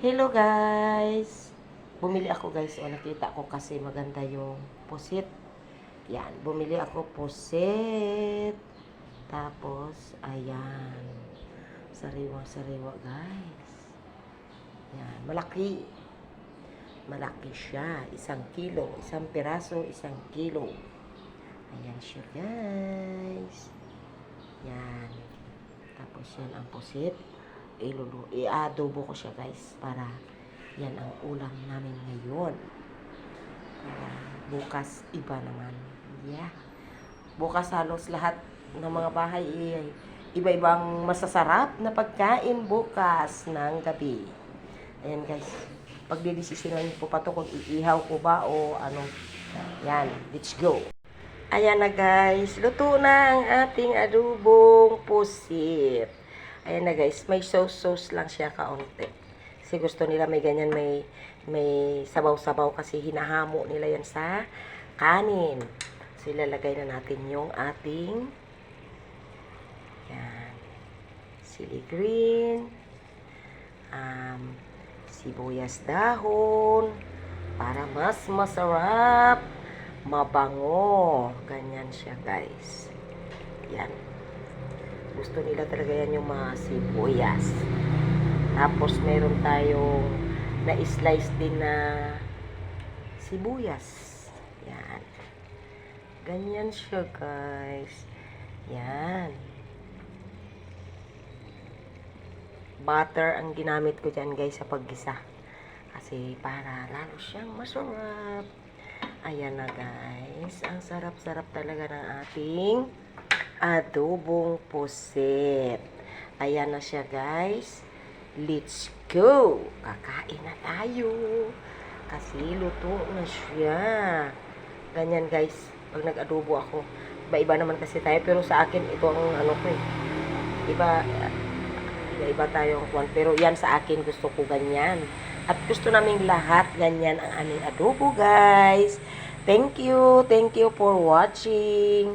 Hello guys! Bumili ako guys. O nakita ko kasi maganda yung pusit. Yan. Bumili ako pusit. Tapos, ayan. Sariwa-sariwa guys. Yan. Malaki. Malaki siya. 1 kilo. 1 piraso, 1 kilo. Ayan siya guys. Yan. Tapos yan ang pusit. I-adobo ko siya guys para yan ang ulam namin ngayon. Bukas iba naman. Yeah. Bukas halos lahat ng mga bahay iba-ibang masasarap na pagkain bukas ng gabi. Ayan guys. Pagdidesisyonan niyo po pa to kung iihaw ko ba o ano. Yan. Let's go. Ayan na guys. Luto na ang ating adobong pusit. Ayan na guys, may sauce lang siya kaunti. Kasi gusto nila may ganyan, may sabaw-sabaw kasi hinahamo nila yan sa kanin. So ilalagay na natin yung ating yan, chili green, sibuyas dahon, para mas masarap, mabango. Ganyan siya guys. Yan. Gusto nila talaga yan yung mga sibuyas. Tapos meron tayong na-slice din na sibuyas. Yan. Ganyan siya guys. Yan. Butter ang ginamit ko dyan guys sa paggisa. Kasi para lalo siyang masarap. Ayan na guys. Ang sarap-sarap talaga ng ating adobong pusit. Ayan na siya guys. Let's go! Kakain na tayo. Kasi luto na siya. Ganyan guys. Pag nag-adobo ako. Iba-iba naman kasi tayo. Pero sa akin, ito ang ano ko eh. Iba tayong kwan. Pero yan sa akin, gusto ko ganyan. At gusto naming lahat ganyan ang aming adobo guys. Thank you. Thank you for watching.